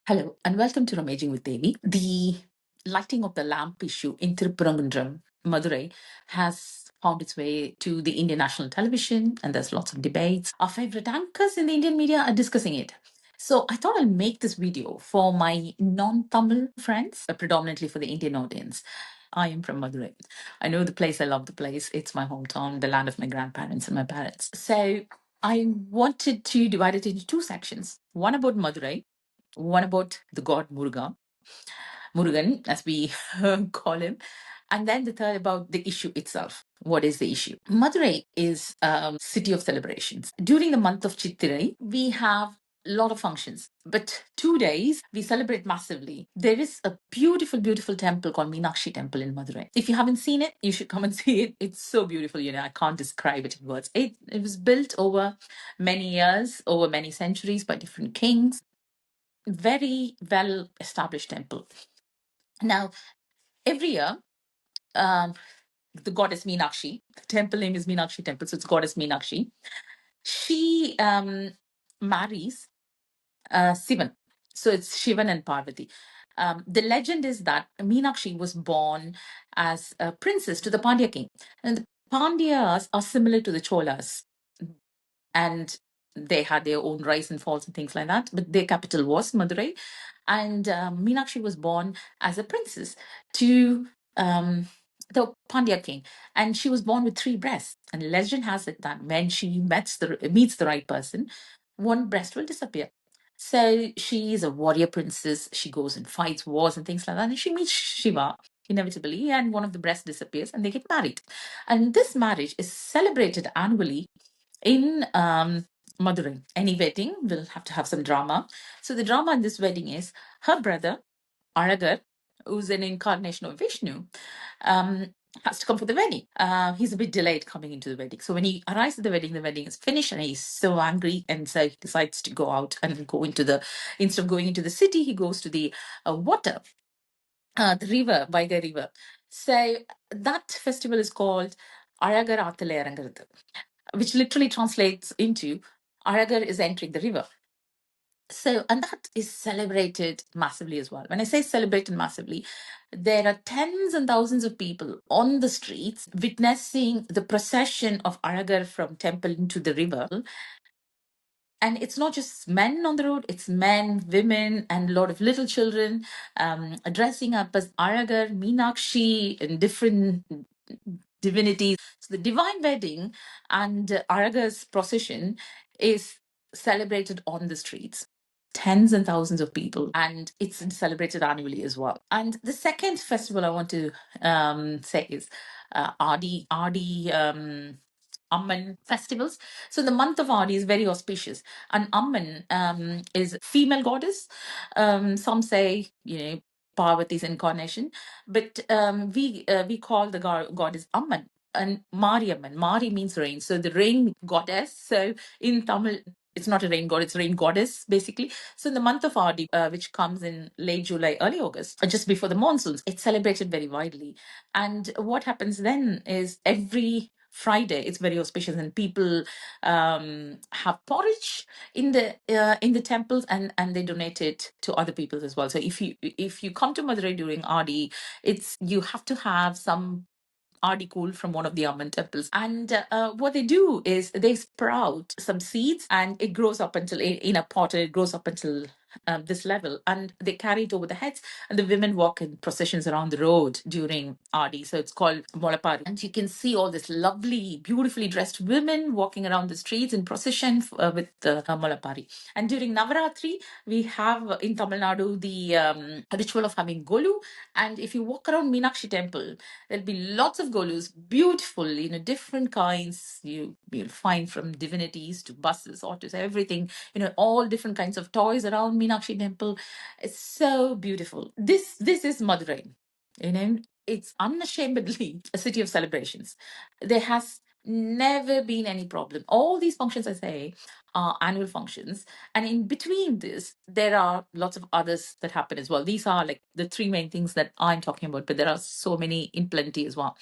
Hello and welcome to Ramaging with Devi. The lighting of the lamp issue in Thiruparankundram, Madurai, has found its way to the Indian national television, and there's lots of debates. Our favorite anchors in the Indian media are discussing it. So I thought I'll make this video for my non-Tamil friends, predominantly for the Indian audience. I am from Madurai. I know the place. I love the place. It's my hometown, the land of my grandparents and my parents. So I wanted to divide it into two sections. One about Madurai, one about the god Murugan, as we call him, and then the third about the issue itself. What is the issue? Madurai is a city of celebrations. During the month of Chittirai, we have a lot of functions, but 2 days we celebrate massively. There is a beautiful, beautiful temple called Meenakshi Temple in Madurai. If you haven't seen it, you should come and see it. It's so beautiful. I can't describe it in words. It was built over many years, over many centuries by different kings. Very well established temple. Now, every year, um, the goddess Meenakshi, the temple name is Meenakshi Temple, so it's goddess Meenakshi. She marries Sivan. So it's Shivan and Parvati. The legend is that Meenakshi was born as a princess to the Pandya king. And the Pandyas are similar to the Cholas. And they had their own rise and falls and things like that. But their capital was Madurai. And Meenakshi was born as a princess to the Pandya king, and she was born with three breasts. And legend has it that when she meets the right person, one breast will disappear. So she is a warrior princess. She goes and fights wars and things like that. And she meets Shiva inevitably, and one of the breasts disappears, and they get married. And this marriage is celebrated annually in Madurai. Any wedding will have to have some drama. So the drama in this wedding is her brother, Aragar, who's an incarnation of Vishnu, has to come for the wedding. He's a bit delayed coming into the wedding. So when he arrives at the wedding is finished and he's so angry. And so he decides to go out and go instead of going into the city, he goes to the water, the river, Vaigai River. So that festival is called Aragar Athale Arangarathu, which literally translates into Aragar is entering the river. So, and that is celebrated massively as well. When I say celebrated massively, there are tens and thousands of people on the streets witnessing the procession of Aragar from temple into the river. And it's not just men on the road, it's men, women, and a lot of little children dressing up as Aragar, Meenakshi, and different divinities. So the divine wedding and Aragar's procession is celebrated on the streets. Tens and thousands of people, and it's celebrated annually as well. And the second festival I want to say is Adi Amman festivals. So the month of Adi is very auspicious, and Amman is female goddess. Some say, Parvati's incarnation, but we call the goddess Amman. And Mariamman. Mari means rain, so the rain goddess. So in Tamil, it's not a rain god; it's rain goddess basically. So in the month of Adi, which comes in late July, early August, just before the monsoons, it's celebrated very widely. And what happens then is every Friday, it's very auspicious, and people have porridge in the temples, and they donate it to other people as well. So if you come to Madurai during Adi, you have to have some article from one of the Amman temples. And what they do is they sprout some seeds, and it grows up until in a pot, and it grows up until this level, and they carry it over the heads, and the women walk in processions around the road during Adi. So it's called Molapari. And you can see all this lovely, beautifully dressed women walking around the streets in procession with the Molapari. And during Navaratri, we have in Tamil Nadu the ritual of having Golu. And if you walk around Meenakshi temple, there'll be lots of golus, beautiful, different kinds. You'll find from divinities to buses, autos, everything, all different kinds of toys around Meenakshi temple. It's so beautiful. This is Madurai. It's unashamedly a city of celebrations. There has never been any problem. All these functions, I say, are annual functions. And in between this, there are lots of others that happen as well. These are like the three main things that I'm talking about, but there are so many in plenty as well.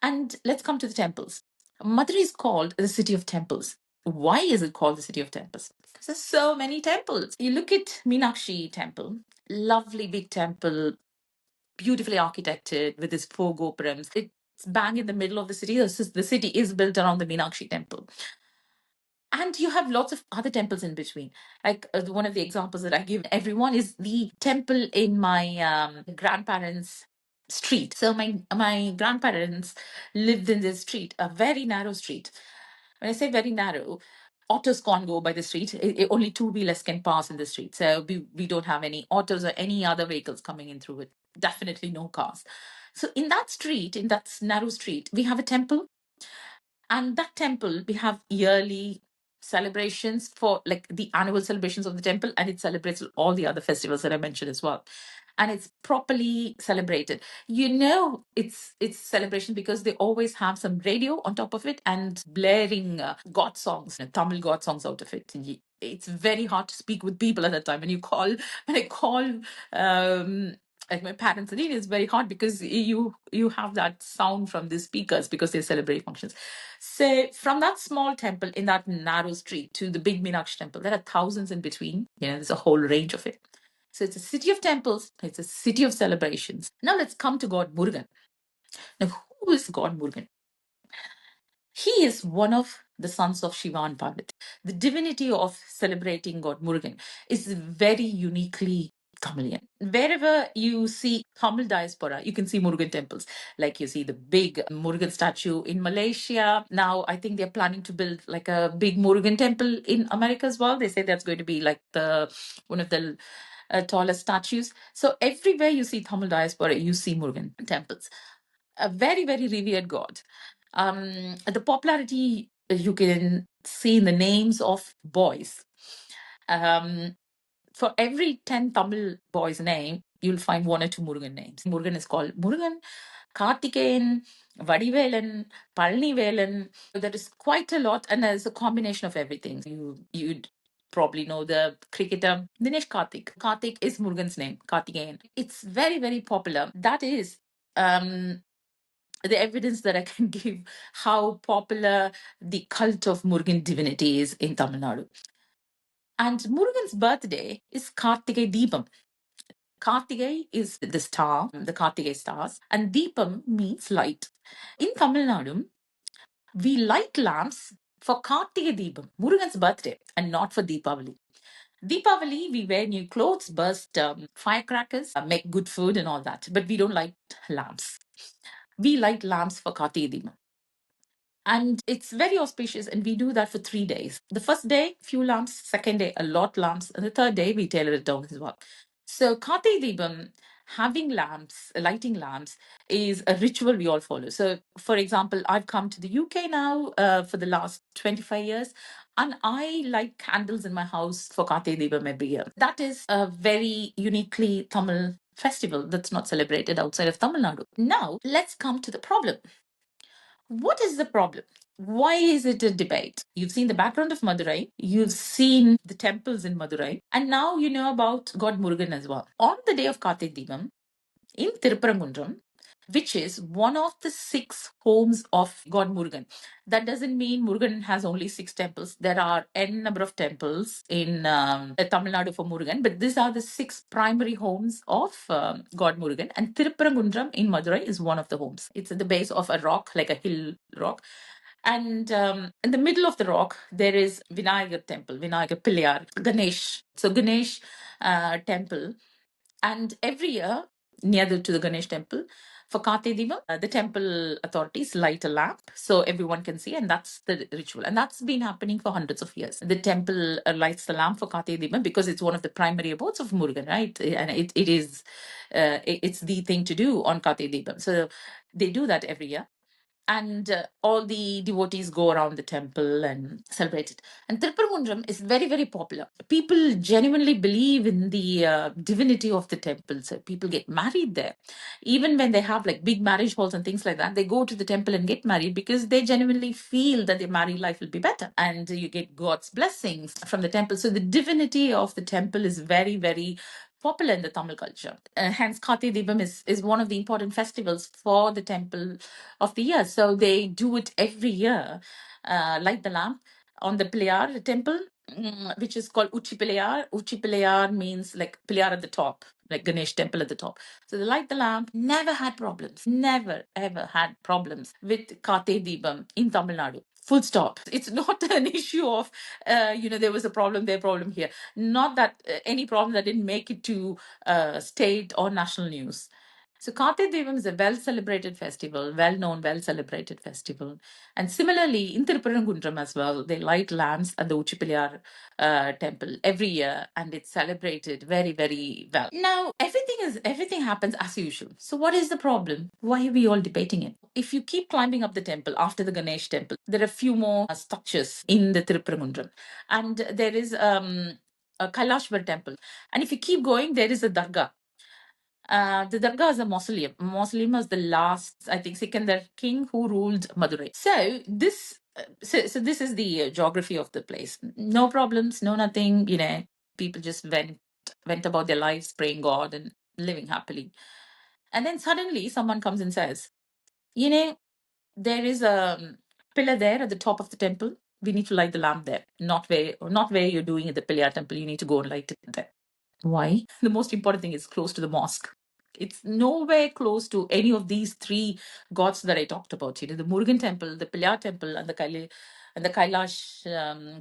And let's come to the temples. Madurai is called the city of temples. Why is it called the city of temples? Because there's so many temples. You look at Meenakshi temple, lovely big temple, beautifully architected with its four gopurams. It's bang in the middle of the city. The city is built around the Meenakshi temple. And you have lots of other temples in between. Like one of the examples that I give everyone is the temple in my grandparents' street. So my grandparents lived in this street, a very narrow street. When I say very narrow, autos can't go by the street. Only two-wheelers can pass in the street. So we don't have any autos or any other vehicles coming in through it. Definitely no cars. So in that street, in that narrow street, we have a temple, and that temple, we have yearly celebrations for like the annual celebrations of the temple, and it celebrates all the other festivals that I mentioned as well. And it's properly celebrated. You know, it's celebration because they always have some radio on top of it and blaring God songs, Tamil God songs out of it. It's very hard to speak with people at that time. When I call like my parents, and it is very hard because you have that sound from the speakers because they celebrate functions. So from that small temple in that narrow street to the big Meenakshi temple, there are thousands in between. There's a whole range of it. So it's a city of temples, it's a city of celebrations. Now let's come to God Murugan. Now, who is God Murugan? He is one of the sons of Shiva and Parvati. The divinity of celebrating God Murugan is very uniquely Tamilian. Wherever you see Tamil diaspora, you can see Murugan temples. Like you see the big Murugan statue in Malaysia. Now, I think they're planning to build like a big Murugan temple in America as well. They say that's going to be like one of the tallest statues. So everywhere you see Tamil diaspora, you see Murugan temples. A very, very revered god. The popularity you can see in the names of boys. Um, for every 10 Tamil boys' name, you'll find one or two Murugan names. Murugan is called Murugan, Kartikeyan, Vadivelan, Palnivelan. There is quite a lot, and there's a combination of everything. You'd probably know the cricketer Dinesh Karthik. Karthik is Murugan's name, Kartikeyan. It's very, very popular. That is the evidence that I can give how popular the cult of Murugan divinity is in Tamil Nadu. And Murugan's birthday is Kartigai Deepam. Kartigai is the star, the Kartigai stars, and Deepam means light. In Tamil Nadu, we light lamps for Kartigai Deepam, Murugan's birthday, and not for Deepavali. Deepavali, we wear new clothes, burst firecrackers, make good food, and all that. But we don't light lamps. We light lamps for Kartigai Deepam. And it's very auspicious, and we do that for 3 days. The first day, few lamps, second day, a lot lamps, and the third day, we tailor it down as well. So, Kartik Deepam, having lamps, lighting lamps, is a ritual we all follow. So, for example, I've come to the UK now for the last 25 years, and I light candles in my house for Kartik Deepam every year. That is a very uniquely Tamil festival that's not celebrated outside of Tamil Nadu. Now, let's come to the problem. What is the problem? Why is it a debate? You've seen the background of Madurai, you've seen the temples in Madurai, and now you know about God Murugan as well. On the day of Kartik Deepam, in Thiruparankundram, which is one of the 6 homes of God Murugan. That doesn't mean Murugan has only 6 temples. There are n number of temples in Tamil Nadu for Murugan, but these are the 6 primary homes of God Murugan. And Thiruparankundram in Madurai is one of the homes. It's at the base of a rock, like a hill rock. And in the middle of the rock, there is Vinayagar temple, Vinayagar Pillayar, Ganesh. So Ganesh temple. And every year, near to the Ganesh temple, for Karte Deepam, the temple authorities light a lamp so everyone can see, and that's the ritual. And that's been happening for hundreds of years. The temple lights the lamp for Karte Deepam because it's one of the primary abodes of Murugan, right? And it's the thing to do on Karte Deepam. So they do that every year. And all the devotees go around the temple and celebrate it. And Thiruparankundram is very, very popular. People genuinely believe in the divinity of the temple. So people get married there. Even when they have like big marriage halls and things like that, they go to the temple and get married because they genuinely feel that their married life will be better. And you get God's blessings from the temple. So the divinity of the temple is very, very popular in the Tamil culture. Hence, Kartik Deepam is one of the important festivals for the temple of the year. So they do it every year, light the lamp. on the Pilayar temple, which is called Uchi Pilayar. Uchi Pilayar means like Pilayar at the top, like Ganesh temple at the top. So they light the lamp, never had problems, never ever had problems with Kate Deepam in Tamil Nadu. Full stop. It's not an issue of, there was a problem there, problem here. Not that any problem that didn't make it to state or national news. So Kartik Devam is a well celebrated festival, well known, well celebrated festival. And similarly, in Thiruparankundram as well, they light lamps at the Uchipilayar temple every year, and it's celebrated very, very well. Now, everything happens as usual. So what is the problem? Why are we all debating it? If you keep climbing up the temple after the Ganesh temple, there are a few more structures in the Thiruparankundram. And there is a Kailashwar temple. And if you keep going, there is a Dargah. The Dargah is a mausoleum. Mausoleum was the last, I think, Sikandar king who ruled Madurai. So this is the geography of the place. No problems, no nothing. People just went about their lives, praying God and living happily. And then suddenly someone comes and says, you know, there is a pillar there at the top of the temple. We need to light the lamp there. Not where you're doing at the Pilayar temple. You need to go and light it there. Why? The most important thing is close to the mosque. It's nowhere close to any of these three gods that I talked about. The Murugan temple, the Pilayar temple, and the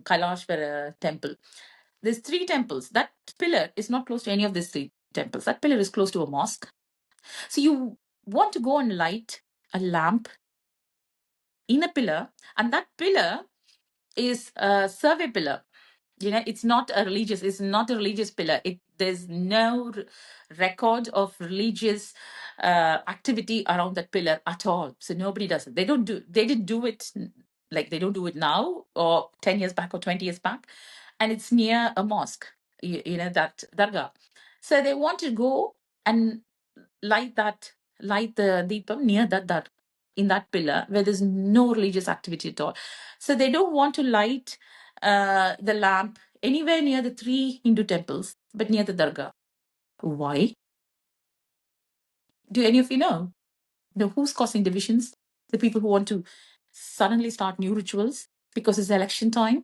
Kailashvara temple. There's three temples. That pillar is not close to any of these three temples. That pillar is close to a mosque. So you want to go and light a lamp in a pillar, and that pillar is a survey pillar. It's not a religious pillar. There's no record of religious activity around that pillar at all. So nobody does it. They didn't do it, like they don't do it now or 10 years back or 20 years back. And it's near a mosque, that dargah. So they want to go and light the deepam near that in that pillar where there's no religious activity at all. So they don't want to light the lamp anywhere near the three Hindu temples, but near the dargah. Why? Do any of you know? Who's causing divisions? The people who want to suddenly start new rituals because it's election time.